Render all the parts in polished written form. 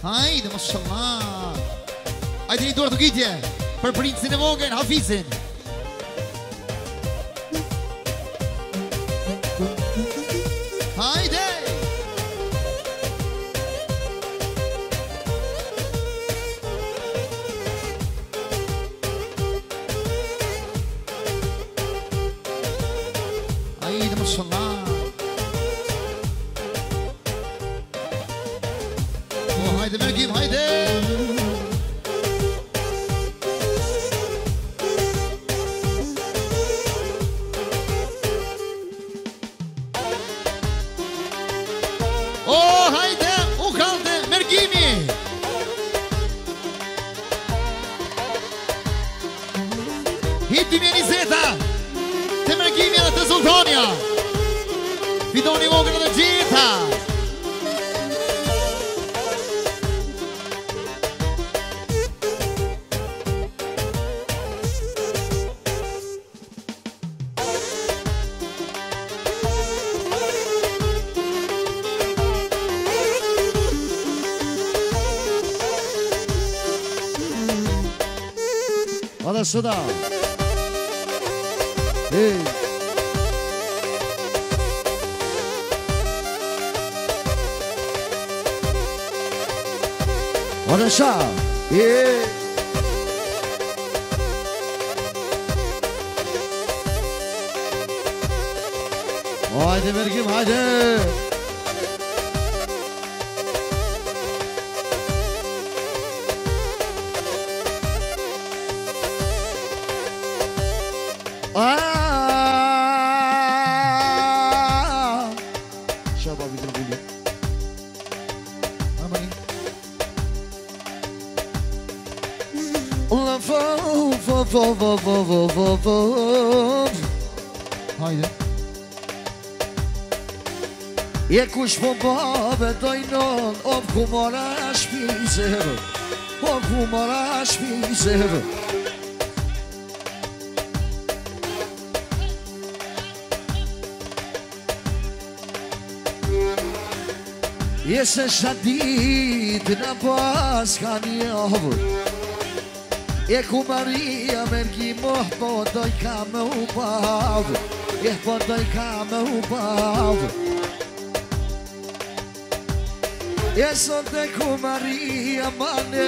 Hajde, mashallah. Hajde një dorë të gytje për princin e vogël, Hafizin. Hajde! Hajde, mashallah. Haydi Mergim, haydi. Oh, haydi, u kaldı Mergimi. Hittimjeni zeta të Mergimi dhe të Sultania. Fitoni vogël dhe gjitha. Hadi sıda. Hey. Hadi şa. Hey. Haydi Mergim, haydi. Şabab bir bugün. Aman. Allah fa. Haydi. Je kush po babe dojnon, op ku mora shpizer, op ku mora shpizer. Jesë shadit në pas ka një avë E ku Maria Mergi moh po doj ka me u pavë E po doj ka me u pavë E sot e ku Maria mane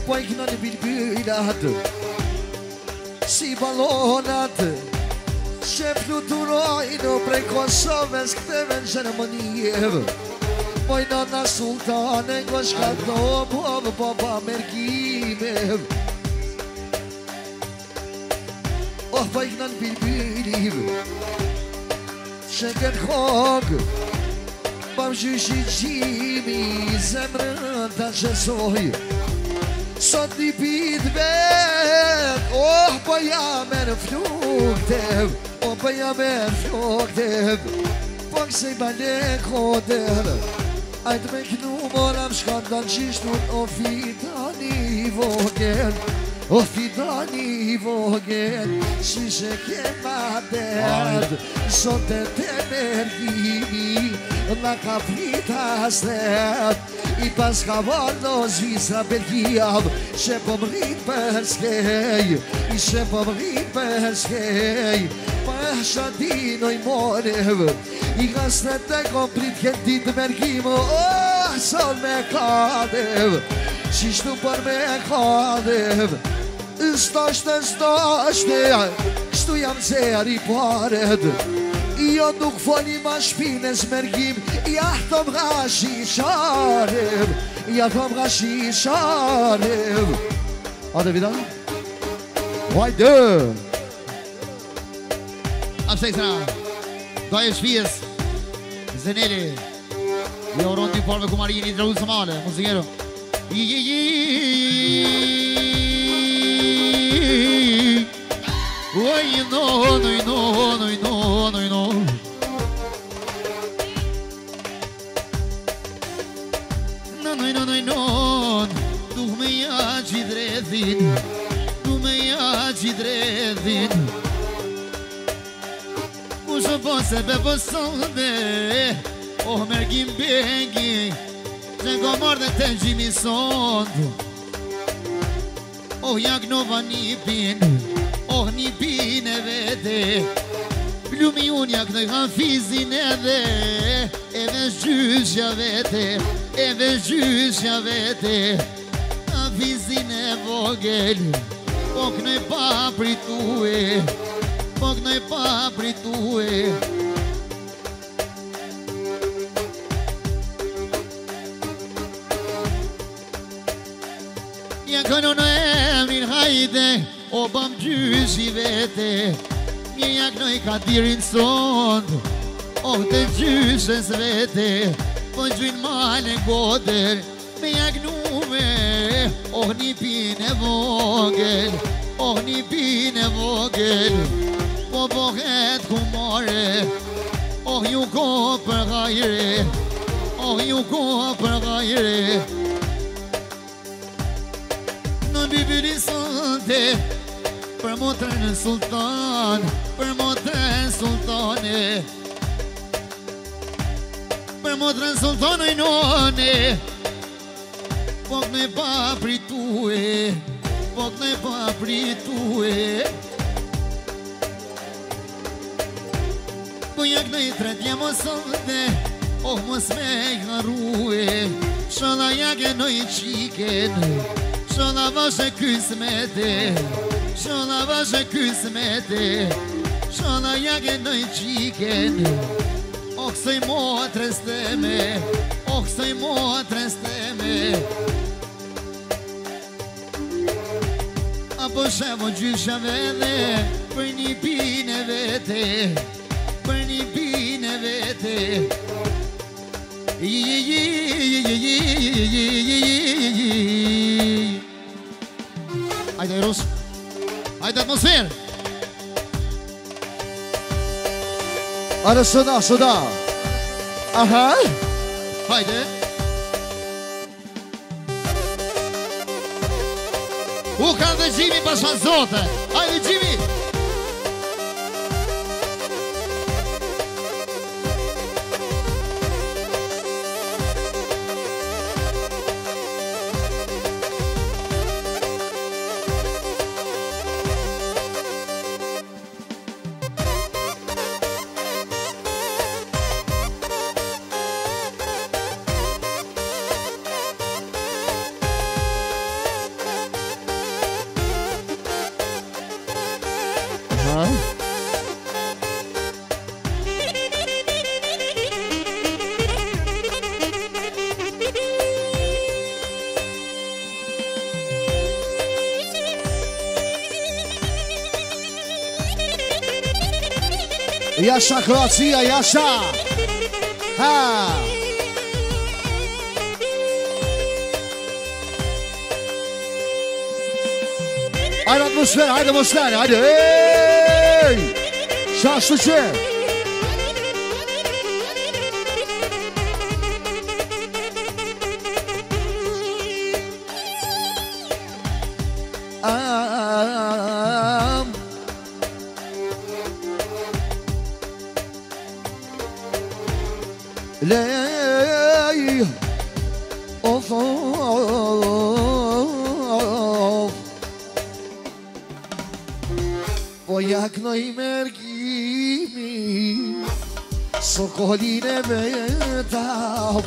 Po i kënë në bilbilat Si balonat Që fluturojnë prej Kosovës Këteve në Gjermanijevë Moj nana sultane Ngosh ka do Baba Mergime Oh pa i kënan bilbiliv Shënken hog Bam gjyshi gjimi Zemrën të qësoj Sot një pit vet Oh pa ja me në fluk tev Oh pa ja me në fluk tev Po kësej bale koder Ajtë me kënu moram shkandan qishtun O fitani vogel O fitani vogel Shishe kema derd Sote te Mergimi Nga ka prita sret I pas ka valdo Zvisa Belgijav She po mrit për skej I she po mrit për skej Pa shadinoj morev I gasnet e kom prit këtë ditë Mergimo Oh, sol me kadev Qishtu për me kadev Stashte Kështu jam zeri paret Jo nuk foli ma shpines Mergim Ja thom gashi sharev Ja thom gashi sharev Ate vida Hajde Apsejtëra Doje shpijes Zeneli Jo rondi parve ku Marini Drauz Samale Muzikero Oj no Duh me ja qidrethin Duh me ja qidrethin Kusho po se be pësonde Oh Mergim bengi Që nga marrë dhe të gjimi sot Oh, jak nova një pin Oh, një pin e vete Plumi unë jak në hafizin edhe Edhe gjyshja vete Edhe gjyshja vete Hafizin e vogel Po kënoj pa pritue Po kënoj pa pritue Ja këno në emrin hajde O bëm gjyshi vete Një ja kënoj ka dirin sond O të gjyshes vete Po gjynë male goder Me ja kënume O një pin e vogel O një pin e vogel Po bohet kumare O ju ko për gajre O ju ko për gajre Në bibili sante Për motrën sultan Për motrën sultane Për motrën sultane i none Po këne pa pritue Po këne pa pritue Po jak në i tretja mosonde Oh mos me i harue Shola jak e në i qiken Shola vashe kësmete Shola vashe kësmete Shola jak e në i qiken Oh kësoj motres teme Oh kësoj motres teme Apo shevo gjysha vede Për një pine vete Për një pine vete Hajde Rus Hajde atmosfer Hajde sëda, sëda Aha Hajde U kanë dhe Gjimi pasha zote Hajde Gjimi Jasha Kroacia, jasha Ha Hajde atmosfer, hajde atmosfer, hajde Ej Shashtu që Lej Of Po jak no i mergimi Sokoline veta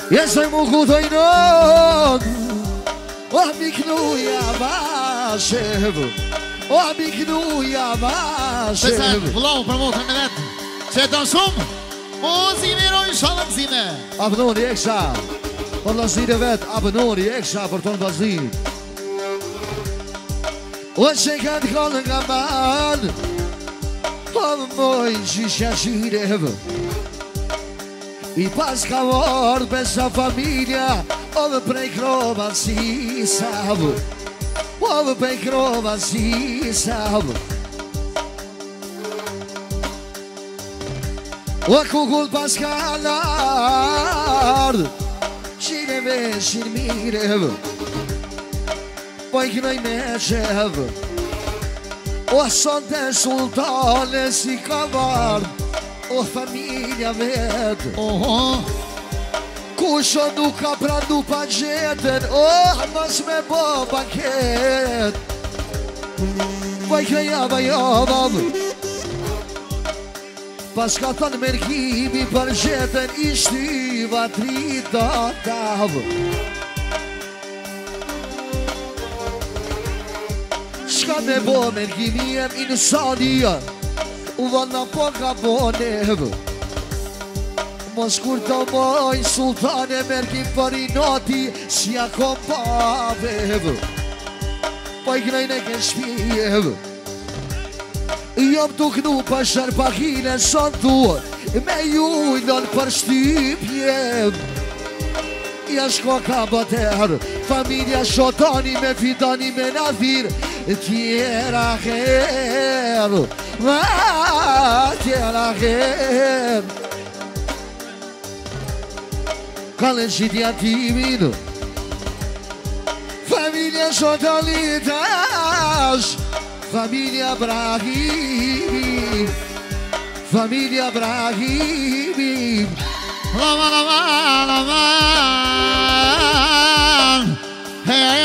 Jesoj mu kudojnon O miknuja vashev O miknuja vashev Pesar, vëllau për motrën e vetë Që e tonë shumë O zime rojnë shalën zime Abnoni eksha Për lazire vetë Abnoni eksha për tonë lazir O që kanë kallën nga man Po më mojnë gjysha qyrev I pas ka vërë besa familja O dhe prej krova si sav O dhe prej krova si sav O kukull pas ka lardë Qine veshin mirev Po I kënoj me qev O sot e sultane si ka vard O familja vet Kusho nuk ka prandu pa gjeten Mas me bo banket Vajka java java Pas ka thënë mergimi për gjeten Ishti vatri do tav Shka me bo mergimi jem insania U vana po ka bo nev Mos kur të moj sultane mergim për i noti Si a kom pavev Pa i grejnë e ke shpjev Jom të kënu për shërpakine son tuar Me ju i donë për shtypje Ja shko ka bëter Familja shotani me fitani me nadhir Tjera her Tjera her Kalen qitja timin Familja shotani tash Familja Brahimi Familja Brahimi Lama lama lama Hey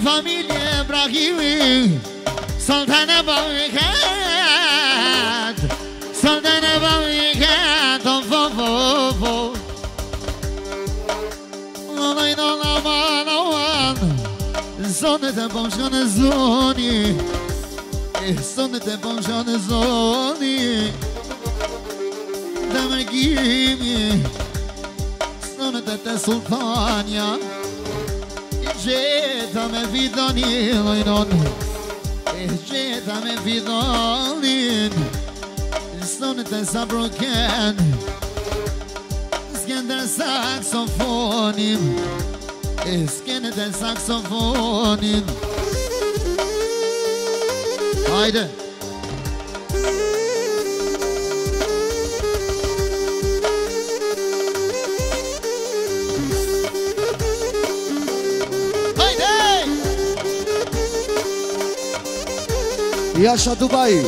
Familja Brahimi Sultana Bawikat Sultana Bawikat Fo Olaj do la manawan Zonet e pomshon e zoni Zonet e pomshon e zoni Dhe mërgimi Zonet e te sultanja Gjeta me vidonin lojnon Gjeta me vidonin Sonet e sa broken Skender saksofonin Skender e saksofonin Hajde Jasha Dubai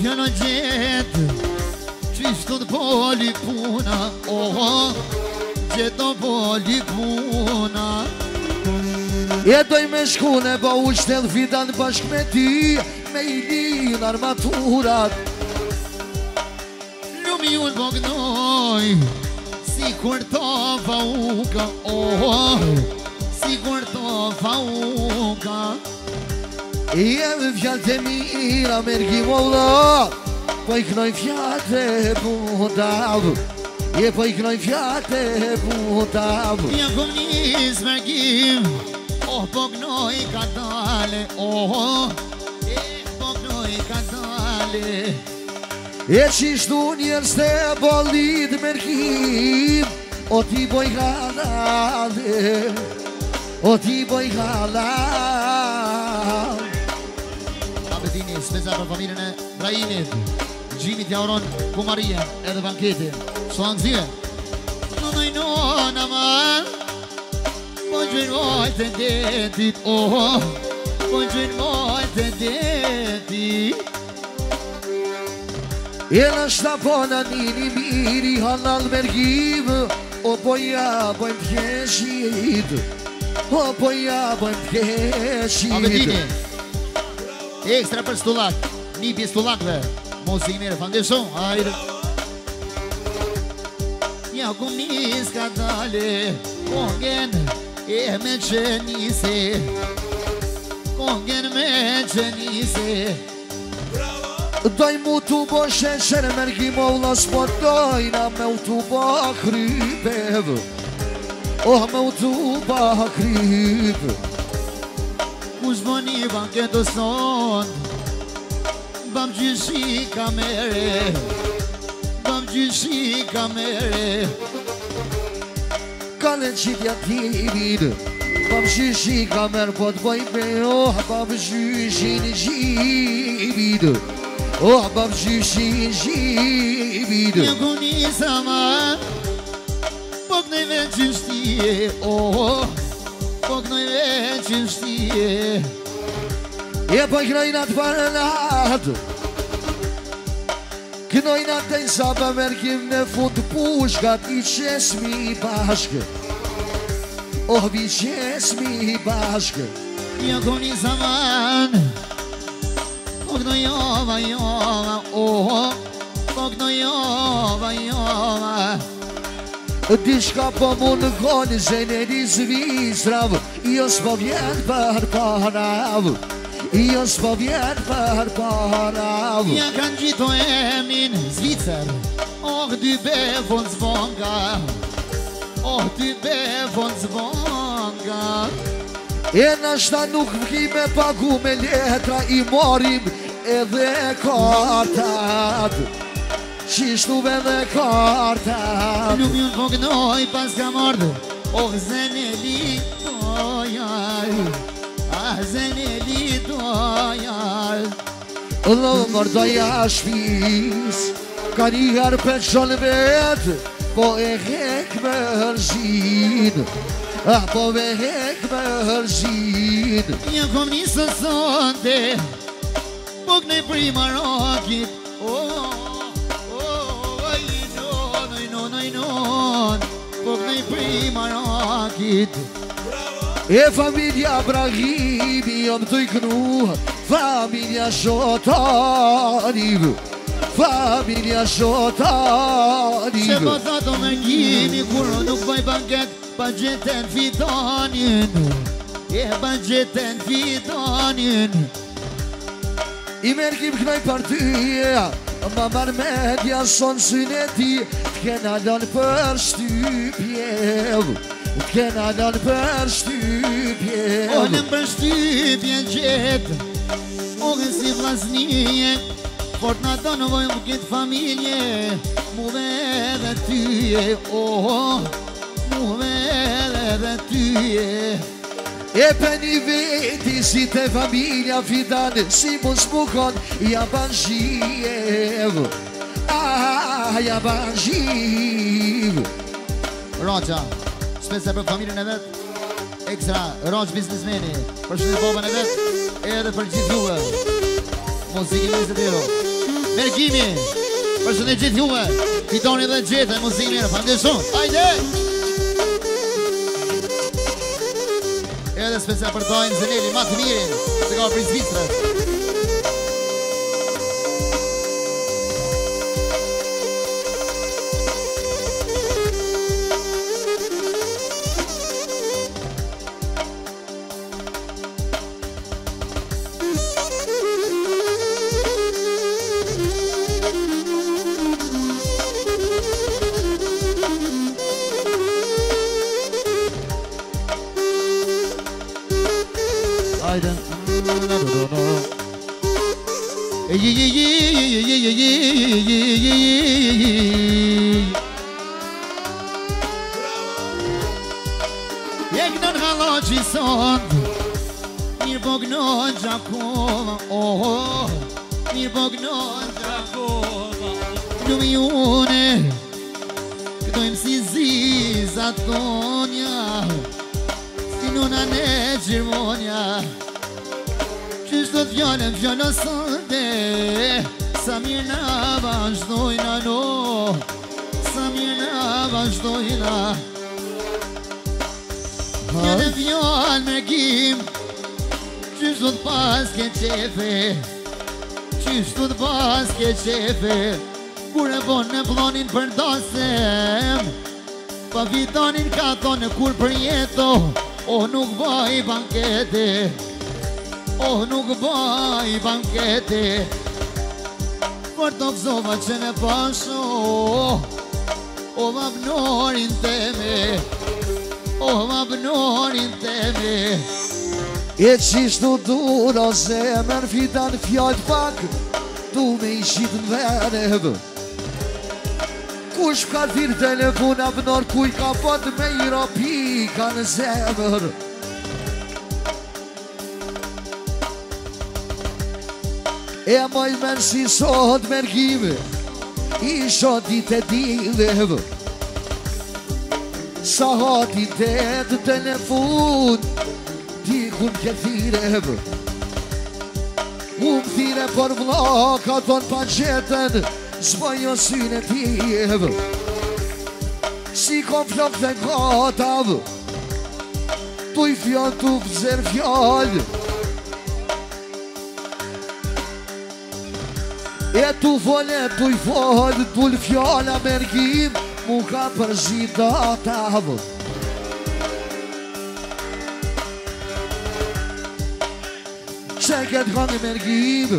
Fjallë gjetë Qishtë të poli puna Gjetë të poli puna Jetoj me shkune pa u qëtëll fitan bashk me ty Me i linë armaturat Lumi unë bëgnoj Si kur të fauka Si kur të fauka Jemi fjallë të mira, mergim Allah Po i knoj fjallë të putav Po i knoj fjallë të putav Ja kom njës mergim po knoj ka dale po knoj ka dale qishtu njerës të bolit mergim O ti boj halale O ti boj halale Spesa për familjen e Brahimit Gjimit ja uron kumarije edhe banketi Solanzie Nona man Po gjën mojt e detit Po gjën mojt e detit E në shtapona nini miri halal mergim O po ja bojmë t'keshit O po ja bojmë t'keshit Abedini Ekstra për stullak Nipi stullakve Muzikë mire, fandeson Hajde Ja ku nis ka dale Kongen e me qenise Kongen me qenise Daj mu t'u bo sheqer mergim o vlas po dojna me u t'u bo krypev Oh me u t'u bo kryp Kush boni banket o son Bam gjyshi kamere Bam gjyshi kamere Kale qitja timid Bam gjyshi kamer po t'bojme Oh bam gjyshin gjimid Oh bam gjyshin gjimid Një ku nisa ma Po kënoj veç qështije Oh Po kënoj veç qështije E po kënojna t'parënat Kënojna t'en saba merkim në fund pushkat I qesmi bashkë Oh vi qesmi bashkë Një ku nisa man Po kënoj jova jova Oh Po kënoj jova jova Dishka po mu në konë zheneri zvisrav Jo s'po vjen për parav Jo s'po vjen për parav Ja kanë gjito emin Zvicer Oh dy befon zvonga Oh dy befon zvonga E nashta nuk vkime pagu me letra I morim edhe kartat Qishtu edhe kartat Nuk ju po kënoj pas ka mordë Oh zeneli dojaj Ah zeneli dojaj Dhe mërdoja shpis Ka njëherë për qonë vetë Po e hek me hërzin Po me hek me hërzin Një kom një sësonte Po kënej prima rokit Oh Po kënej prima rakit E familja Brahimi jom të iknu Familja Shotaniv Familja Që Shotaniv po thotë o mërgjimi Kur nuk bëj banket Pa gjeten fitonin E pa gjeten fitonin I mërgjim kënaj partyja Ma marrë medja sonë syne ti T'kena lënë për shtypjev T'kena lënë për shtypjev O në për shtypje gjetë O në si vlasnije Fort në do në vojmë këtë familje Muve dhe tyje Muve dhe tyje E për një veti si të familja fidan Si mos mukon ja ban zhiv Ja ban zhiv Roqa, spesa për familjen e vetë Ekstra, Roq biznismeni Për shumë babën e vetë Edhe për gjithë juve Muzikë në të tjero Mergimi Për shumë gjithë juve Fitoni dhe gjithë muzikë në fandeson Hajde! Edhe spesa për dojnë Zeneli, ma të mirin Se ka për Zvicrës Jak non haloci sond Mir bognon Gjakova Oh Mir bognon Gjakova Lumijune Këtojmë si ziza tonja Si nuna ne gjirmonja Qështë të fjallën sënde Sa mirë na vazhdojna no, sa mirë na vazhdojna. Një në fjallë mërgim, qysh du t'pas ke qefe, qysh du t'pas ke qefe, kur e bon në plonin për dasem, pa vitonin ka thonë kur për jeto, o nuk baj bankete, o nuk baj bankete. Për të vzova që ne pasho, o vabnorin teme, o vabnorin teme. E qishtu dura zemër fitan fjallë pak, du me ishit në venev. Kush ka thirë telefon abnor, kuj ka pot me i rapi ka në zemër. E moj men si sot mërgime, i shot dit e dilev. Sa hatin të të telefon, ti kun ke thirev. Më thire për vla, ka ton pa gjetën, zbaj o syne tjev. Si kom flok dhe gatav, tu i fjall, tu vëzër fjall. E tu fole, tu i fol, tu l'fjalla mërgim, mu ka përzit datav. Që këtë këngë mërgim,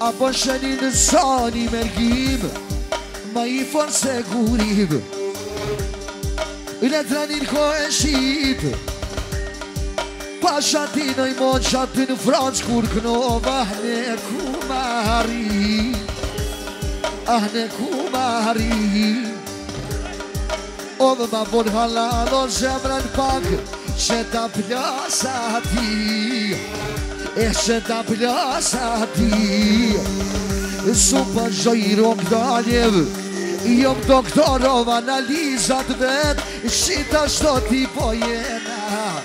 apo shënin në sani mërgim, ma i forë se gurim. Letranin ko e shqip, pa shatin oj mon shatin Francë kur knova ahne kumari, ahne kumari. O dhe ma bon halal o zemrën pak, që ta plasa ti, e që ta plasa ti. Su për gjojron këdaljev, jom doktorov analizat vet, shita shto ti po jena,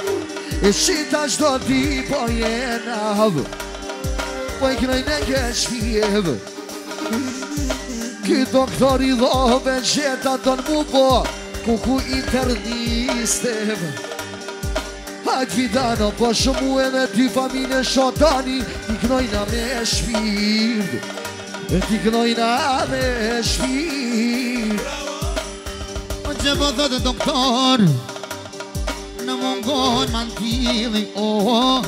shita shto ti po jena. Po i knoj në këshfjev, ky doktor i dhove gjeta ton mu po, kuku internistev. Hajt vidano po shumë e me ty familje shotani, ti knojna me shpirt, ti knojna me shpirt. O që po thotë doktor, në mungon mantili, oh,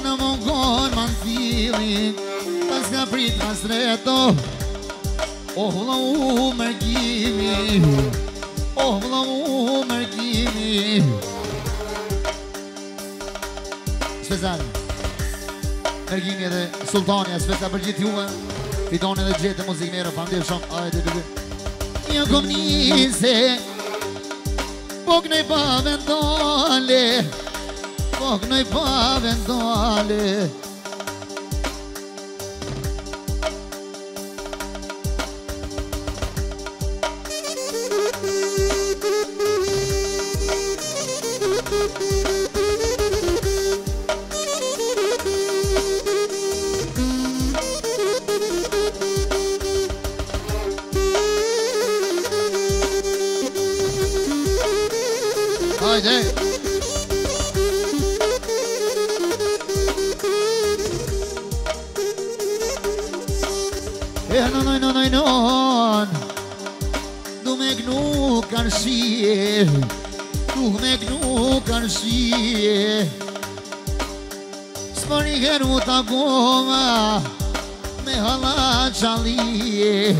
në mungon mantili, pas ka prit hasreto, oh vla u mërgimi, oh vla u mërgimi. Special mërgimi edhe sultania, special për gjithë juve, fiton edhe gjithë muzikë njerë, familje shumë, ajde dy. Jo kom nise, po knoj pa vendale, po knoj pa vendale. Hajde! Non, du me gnu karshie, du me gnu karshie. S'pari heru ta goma, me hala qalie.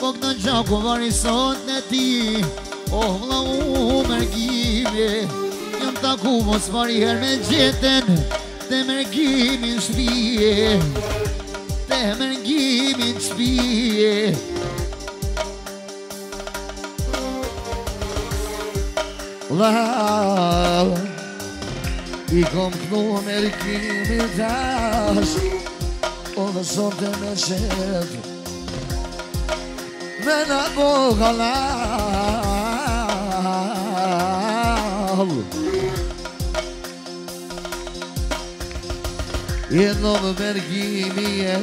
Po këtë gjaku vari sot në ti, oh vla u mërgime. Jëm taku mos pari her me gjeten, te mërgimin shpije, te mërgimin shpije. Lau, i kom kënu mërgimin tash, o dhe sonte me qef, me në boga lau. Jednom mergimi e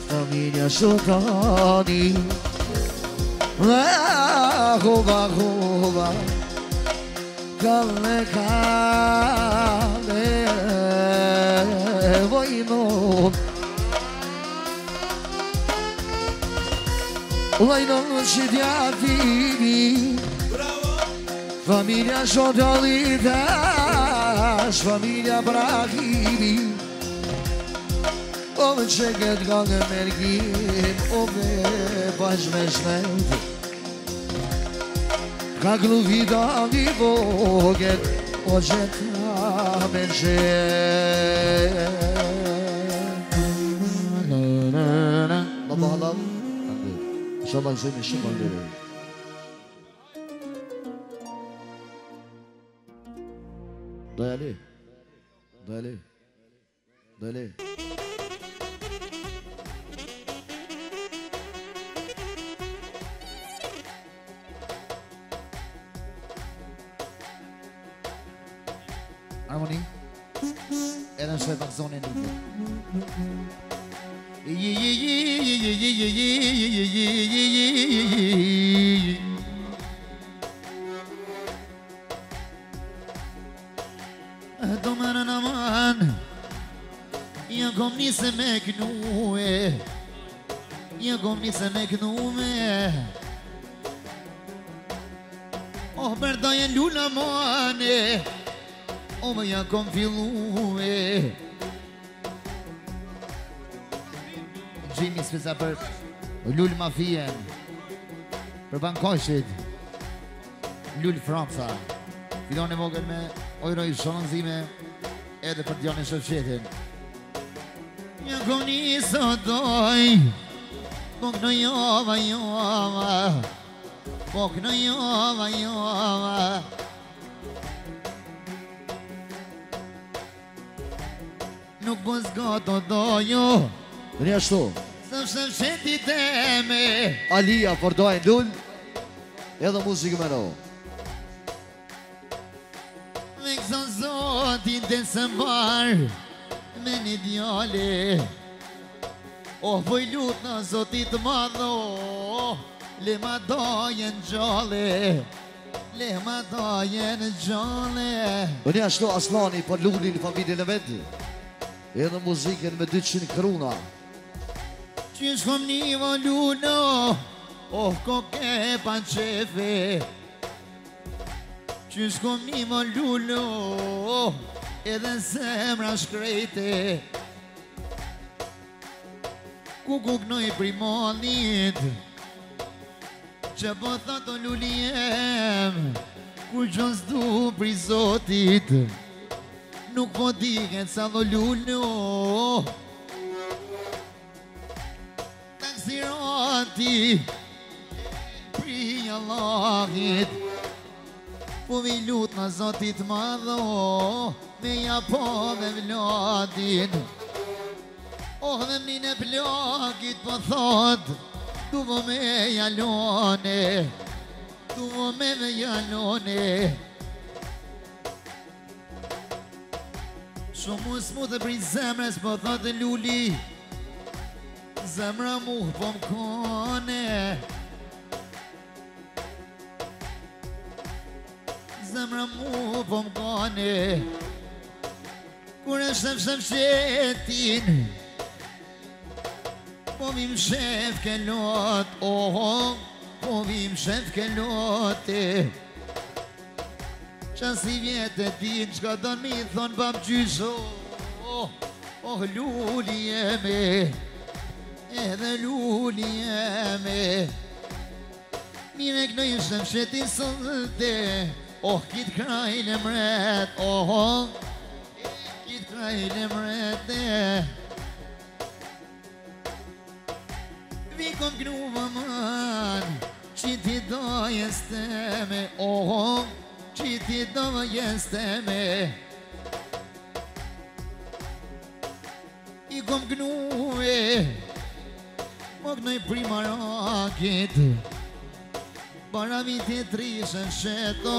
familja Shotani Hova Kale vojnom Vojnom që t'jatimi Familja Shotani tash Familja Brahimi O më që këtë ka në mergim O me bash me shmet Ka glu vida një vogët O gjeta me qet Baba halam Shaban zemi shaban lere Dayali Dayali Dayali Harmoni edhe në shoj pak zonin një Do më në naman Ja kom nise me knue Ja kom nise me knue Oh, bërdajen luna mane O më ja kom fillume Gjimi spesa për lull mafien Për bankoshit Lull Franca Filon e vogën me ojroj shonëzime Edhe për djone shëfqetin Ja kom njëso doj Pok në jova Pok në jova Nuk po zgato dojo Dhe një ashtu Së shëfqeti teme Alia përdojnë lull Edhe muzikë me no Me këson zotin të sëmbar Me një djale Oh, poj lut në zotit madho Le ma dojen gjale Le ma dojen gjale Dhe një ashtu Aslani për lullin familjen e vetë Edhe muzikën me 200 kruna Qysh kom një voluno Oh, ko ke pa qefe Qysh kom një voluno Edhe zemra shkrejte Ku knoj primonit Që po thot o luliem Kur qos du pri zotit Nuk po diket sa do lullu Taksirati Pri Allahit Po vi lut në zotit madho Me japo dhe vladin Oh dhe mnin e plakit po thot Tu vo me jalone Tu vo me jalone Shumë s'mu dhe prin zemres po thot e luli Zemra mu po m'kone Zemra mu po m'kone Kur e shef shetin Po vim shef ke lot Oh, po vim shef ke lote Qasi vjetë e din Qka don mi thon bab gjysho Oh, luli jeme Edhe luli jeme Mire kënë i shef shetin sëllëte Oh, kitë krajnë e mret Oh, kitë krajnë e mrete Vi kom knu vëman Që ti dojes teme Oh, që ti dojes teme I kom knu e Po kënoj primarakit Para viti trishën sheto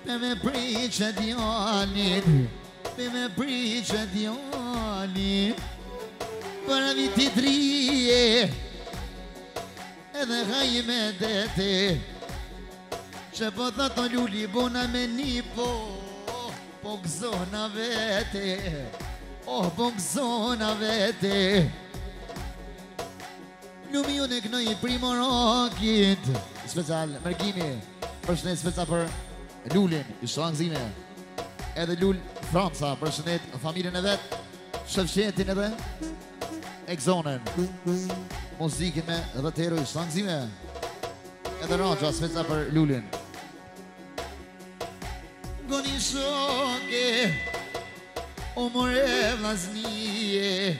Pe me priqe djallit Pe me priqe djali Për viti trije Edhe haj me dete Që po thot o luli bona me një po gëzona vete po gëzona vete Lumi unë e kënoj primo rockit Special mërgimi Përshëndet special për Lulin I shlangzime Edhe Lull Franca Përshëndet familjen e vet Shëfqetin edhe Exonen Muzikin me edhe tero I shlangzime Edhe Raja special për Lullin Goni shoke O more vllaznije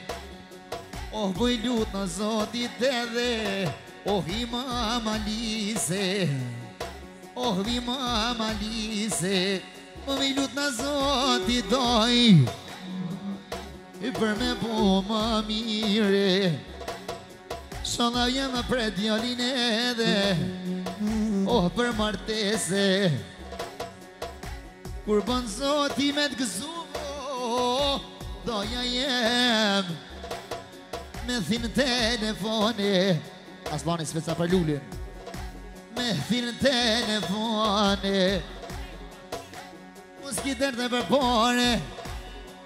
O bëj lut në zotit edhe O hima malise O hima malise O bëj lut në zotit doj I për me po ma mire Shala jem për djallin edhe O për martese Kur bën zoti me t'gëzuvo Doja jem Me thinë telefoni Asmani speca për Lullin Me thinë telefoni Muski dërte për pare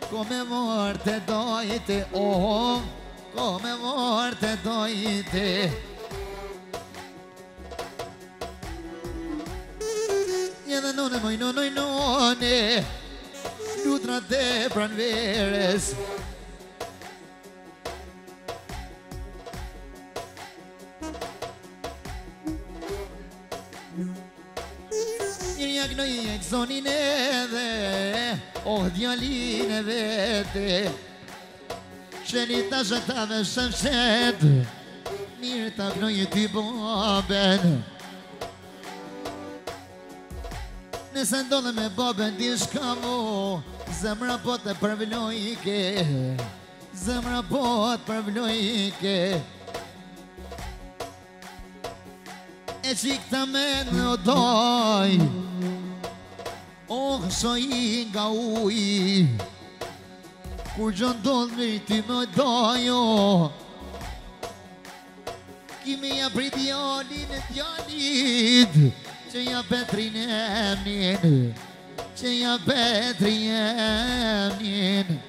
Ko me morte dojte Ko me morte dojte Edhe none moj none Lutra te pranveres Njërja knoj e këzonin edhe djallin e vete Qeni ta shëtave shëmshet Mirë ta knoj e ty boben Nëse ndodhe me babën di shka mo Zemra po të përvlojke Zemra po të përvlojke E qik të men në doj Shoj nga uj Kur gjën ndodh me ty më dojo Kimi ja prit djallin e djallit Që ja Petrin emnin Që ja Petrin emnin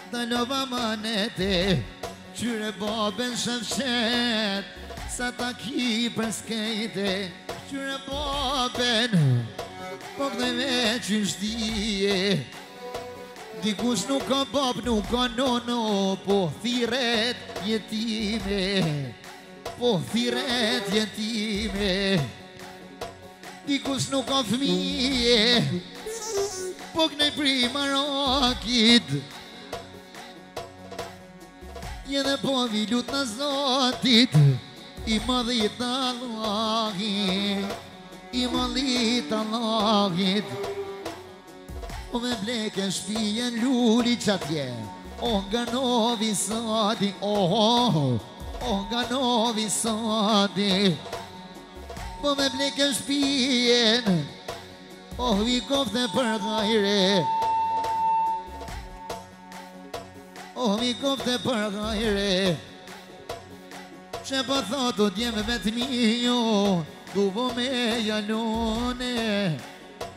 Dalova manete Qyre babën shëfshet Sa ta ki për skejte Qyre babën Po këdhe veç në shtije Dikush nuk ka bab, nuk ka nono Po thiret jetime Po thiret jetime Dikush nuk ka fëmije Po kënej prima rakit Jede po vilut në zotit I madhit Allahit I madhit Allahit O me bleke shpijen lulli qatje O nga novi sati O nga novi sati Po me bleke shpijen O vi kofte për gajre O vi kofte për gajre Që pa thotu djeme me të mijo Duvo me janone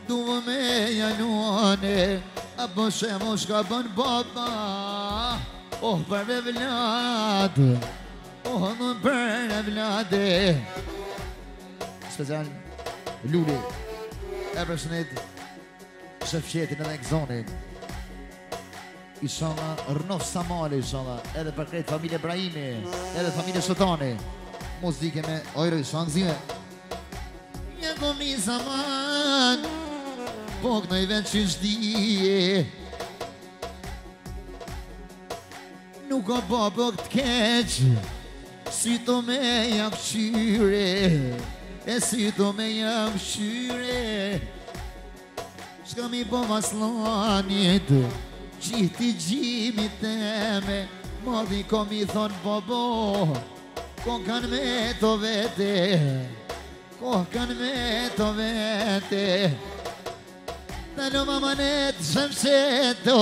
Duvo me janone Apo shemo shka bën baba për me vlad Në për me vlade Special Luli E përshëndet Shëfqetin edhe Gzonin Inshallah Rnof Samali inshallah Edhe për krejt familje Brahimi Edhe familje Shotani Muzike me ojrë i shangzime Një kom një zaman Po kënoj veç që shtije Nuk ka babo këtë keq Si to me jam qyre E si to me jam qyre Shka mi po maslanit Qiti gjimi teme Madhi ko mi thonë babo Ko kanë me to vete Ko kanë me to vete Dhe në mamanet shëmsheto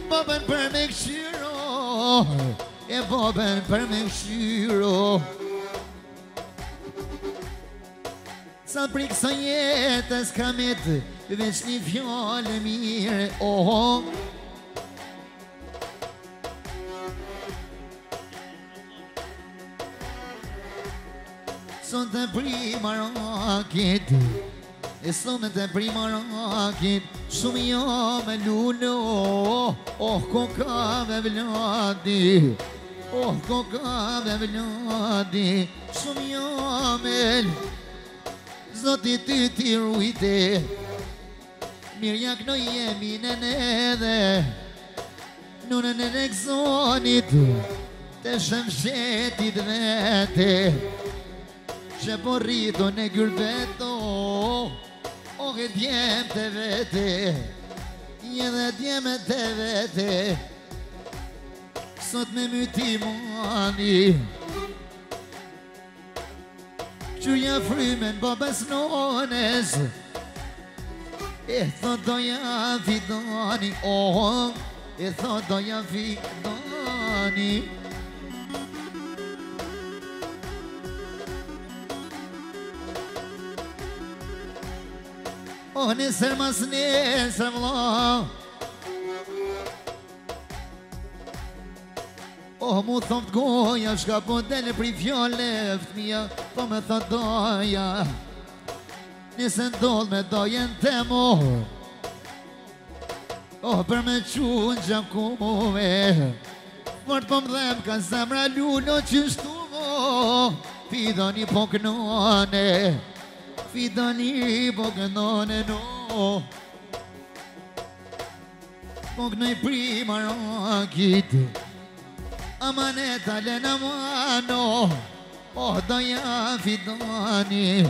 Bobën për me këshyro E bobën për me këshyro Sa prikë sa jetës kamet Veç një fjallë mire Son të prima rakit E son të prima rakit Shumë jo me lullo ko ka me vladi ko ka me vladi Shumë jo me Zoti ty rujte Mirë jak në jemi në edhe Nunën e nekzonit Të shëmshetit vete Që po rritu në gërbeto e djem të vete Je dhe djem të vete Sot me myti mani Qyja frymen babes nones E thot doja fidani E thot doja fidani Nesër mas nesër vla mu thomt goja Shka po dele pri fjole Fëmija po me thot doja Nese ndodh me dojen temo për me qunë gjakume Mort po mdhem ka zemra lullo qështu Fidoni po kënone Fidoni po kënone no Po kënoj prima rakit Amaneta lena mano doja fidoni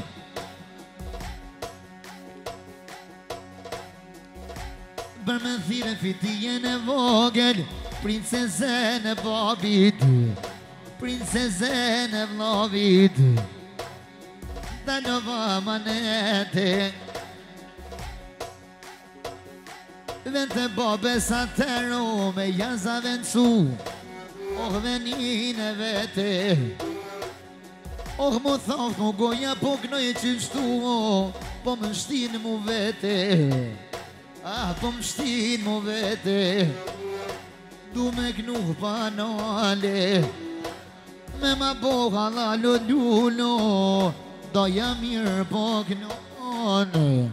Për me thire fitien e vogel Princesen e babit Princesen e vlovit Da nova manete Vente babe sa tero me jaza vencu venin e vete mu thoft mu goja po knoj qështu Po më shtin mu vete po më shtin mu vete Du me knu panale Me ma bo halalo lullo Doja mirë po knone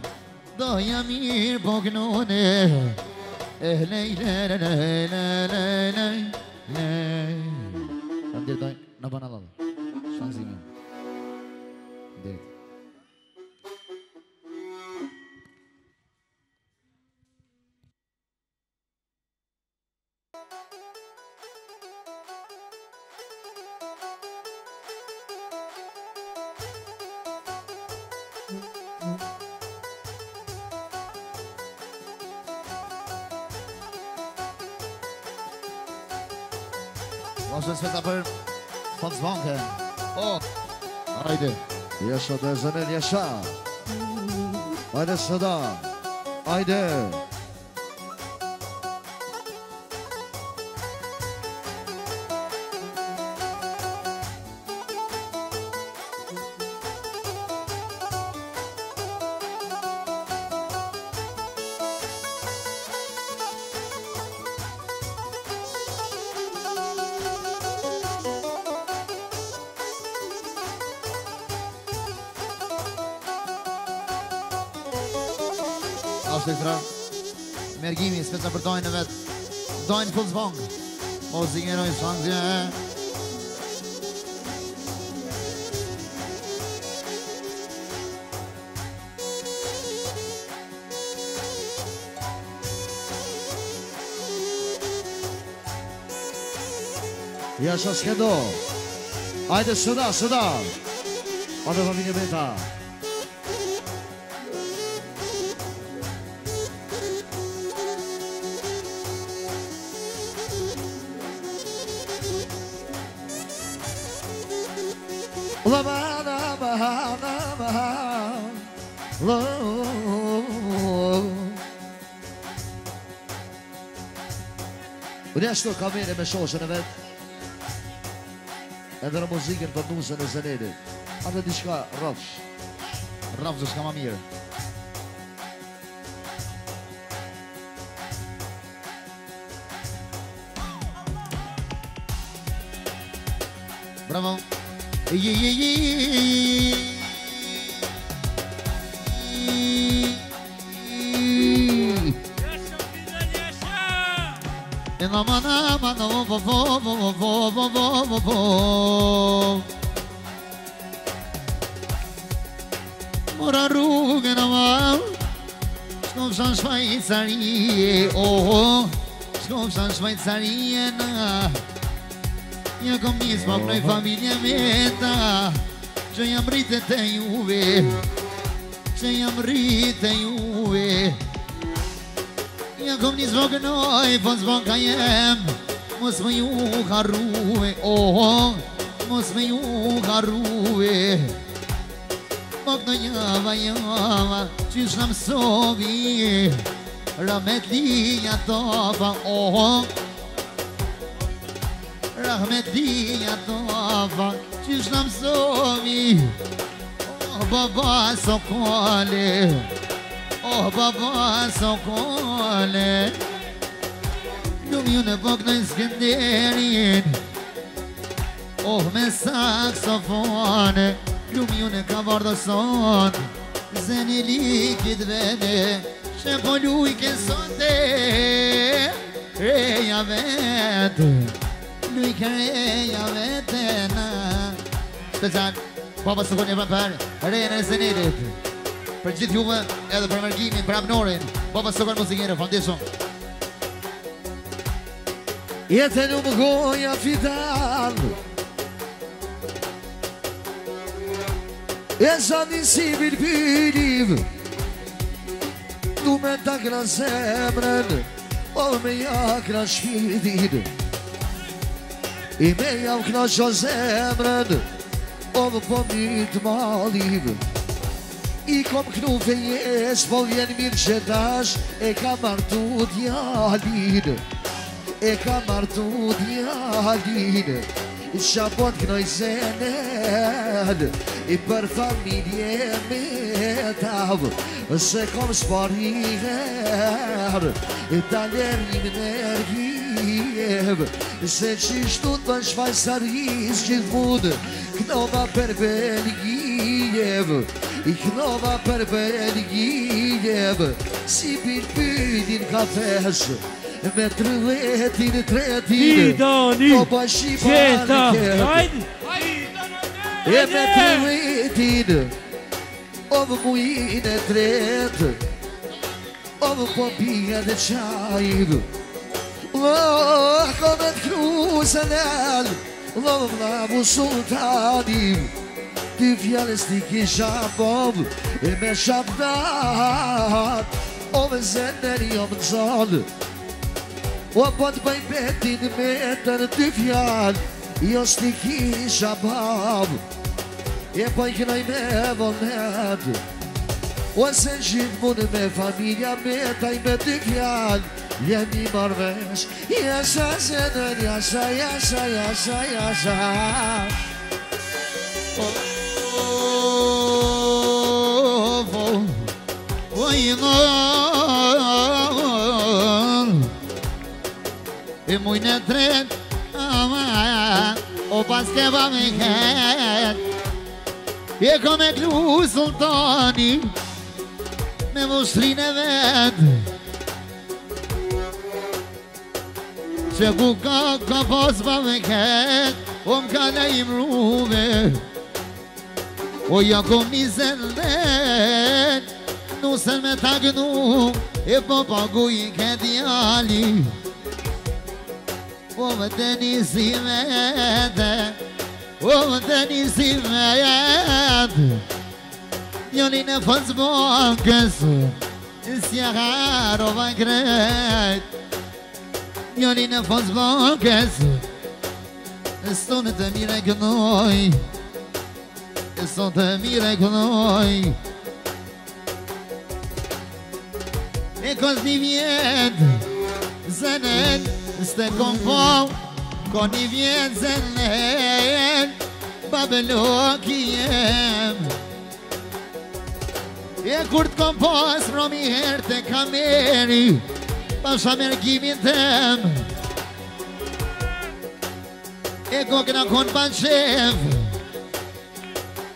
Doja mirë po knone lej lej lej lej lej Andir doj, në bëna lallë Shanzime Direkt Vazhdo sveta për Fondsbanken Hajde Jesha dhe zënën jesha Hajde sëda Hajde Mergimi, speta për dojnë në vetë Dojnë Fondsbank O zingeroj shangzje Jasha s'kedo Ajde sëda Ate familje beta Unë ashtu kamere me shoshën e vetë. Edhe në muzikën të nusën e Zenedit. Atë diçka rafsh. Rafsh s'ka ma mirë. Bravo. Mora rrugën a mal, shkofshan Shvajcarije, oh, shkofshan Shvajcarije na. Ja kom njës pak nëj familje veta, që jam rritë të juve, që jam rritë të juve. Ja kom njës pak nëj, po s'pak ka jem, mos me ju harruve, oh, mos me ju harruve. Pak në java, qysh në mësovi, ramet linja tofa, oh, rahmetinja tofa, qysh në mësovi. Oh, baba Sokole, oh, baba Sokole. Lumë ju në pak në Skenderin, oh, me saksofone. Lumë ju në ka vardë son, zeni likit vene, që po lujke sonte, reja vetë. Lujke reja vetena. Special, Baba Sokole për rejën e Zenedit. Për gjithë juve edhe për mërgimin, për abnorin. Baba Sokole muzikere, foundation. Jetë në më goja fitan, e zanin si bilbilim, du me takra zemrën, o me jakra shpirtin. I me jam knaqo zemrën, o më po mitë malim. I kom knu fejes, po vjen mirë që dash, e ka martu djalin. E ka martu djalin. Qa po t'knoj Zened, i për familje me tav, se kom s'pariher, i t'alerim nërgjev, se qishtu të Shvajcaris gjithmud, knova për Belgijev, i knova për Belgijev, si bilbylin kafesh, me trëletin, o bashi balke, e me trëletin, o më mujin e tret, o më popija dhe qajv, ko me t'kru Zenel, më vlavu sultanim, ty fjales t'i kisha bob, e me shabdat, o me Zenel jo më t'zonë. O po t'bëj betin me të në dy fjall, jo s'ti kisha bab, e po i kënoj me vonet. O se gjithë mund me familja me taj me dy fjall, jemi marvesh, jasha Zenel, jasha, jasha, jasha, jasha. E mujnë e tret, o pas keba me ket, e ko me klu sultani, me vushtrin e vet, që ku ka pas pa me ket, o m'ka da im rruve, o ja kom një Zened, nusen me tagnu, e po pagu i ke djali. O më të nisi vete, o më të nisi vete, njëni në Facebookës, s'ja harova krejt. Njëni në Facebookës, s'tonë të mire kënoj, s'tonë të mire kënoj. E kos një vjetë, Zened, S'te kom po Ko një vjetë zëllën Babelok i jem E kur t'kom pas Romi herë të kameri Pasha mërgimin tem E kokëna kon pa qef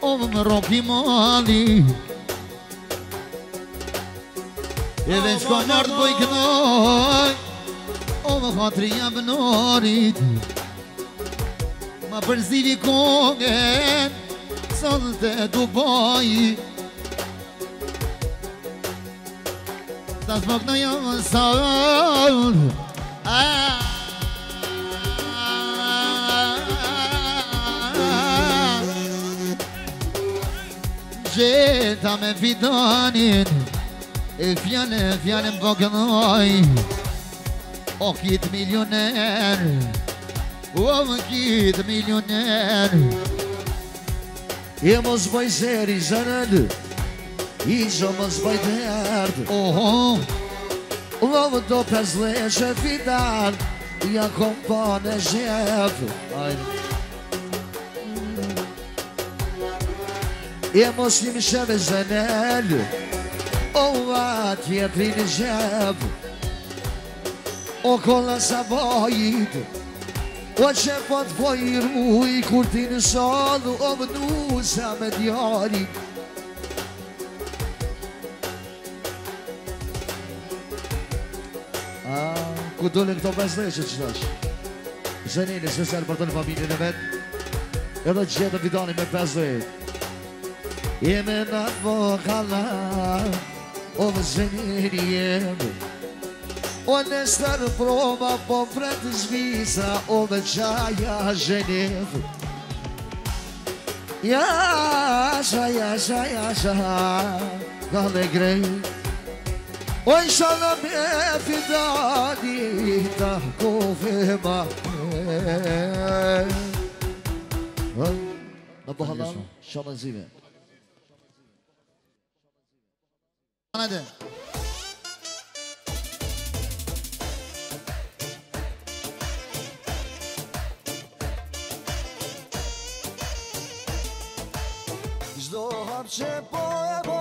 O më roki mali E veç ko nërtë bëj kënoj O më hatri jam bënorit Ma përzivi kongen Sëllë të Dubai Ta s'mok në jam sëllë Gjeta me fidanin E fjallën po kënoj O kitë milioner O më kitë milioner E mos bëj zeri zërën I që mos bëj dërd Oho Lovë do pëzleqe fidan Ja kom pa në zhjef E mos një më shëve zënel O atjetri në zhjef O kolla sa bajit O që po të pojru I kur ti në shallu O vënu sa me djarit Ku dole këto bezleqe që tash Zënini se sërë për të në familjen e vetë Edhe gjithë vidani me bezleqe Jeme në të vokalla O dhe zënini jeme O në stërë prova Po fretë zvisa O dhe qaja Zhenev Jasha Ka dhe grejt O inshallah me fidani Ta kove ma Në bëhallam Shamazime Hadi Zdo hap që po e bo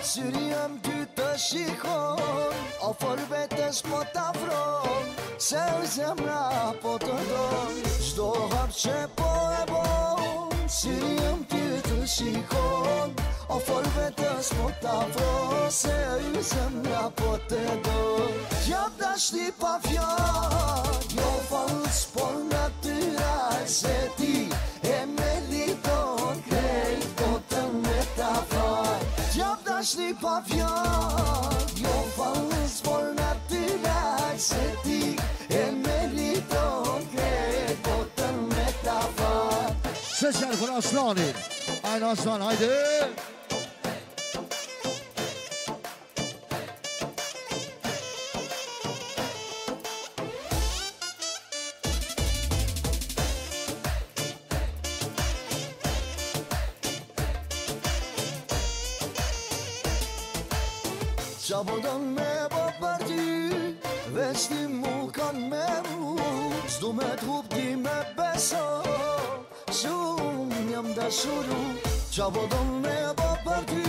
Syri jam ty të shikon O for vetës po t'afron Se u zemra po të don Zdo hap që po e bo Syri jam ty të shikon O for vetës po t'afron Se u zemra po të don Gjap dashti pa fjall Jo falës por natyral Se ti e meriton krejt botën me ta fal Gjap dashti pa fjall Jo falës por natyral Se ti e meriton krejt botën me ta fal Se qërë për Aslanin Ajde Aslan, ajde Qa po don me po për ty Veç ti mu kan me mu Zdu me t'hup ti me beso Shumë jam dashuru Qa po don me po për ty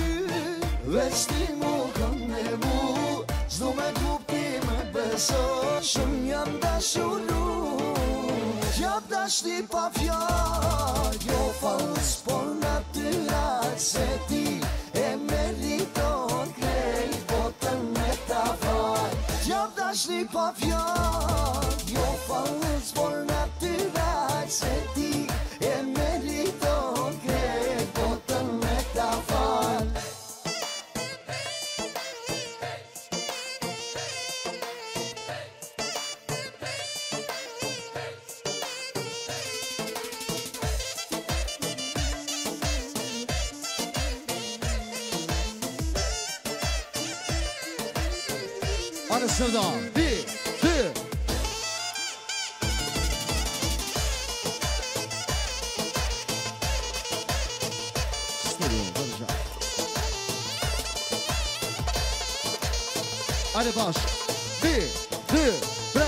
Veç ti mu kan me mu Zdu me t'hup ti me beso Shumë jam dashuru Gjap dashti pa fjall Jo falës por natyral Se ti e meriton krejt botën me ta fal Gjap dashti pa fjall Jo falës por natyral Se ti e meriton krejt botën me ta fal Hadi Sevda, 1, 2 Studio, Barca Hadi baş 1, 2, 3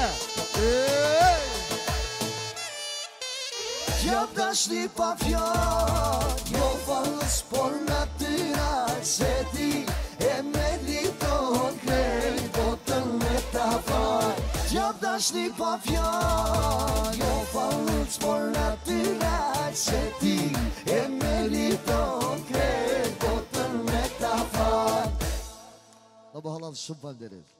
Gjap dashni pa fjall, jo falës por natyral, se ti e meriton krejt botën me ta fal. Gjap dashni pa fjall, jo falës por natyral, se ti e meriton krejt botën me ta fal. Baba halal shumë falënderit.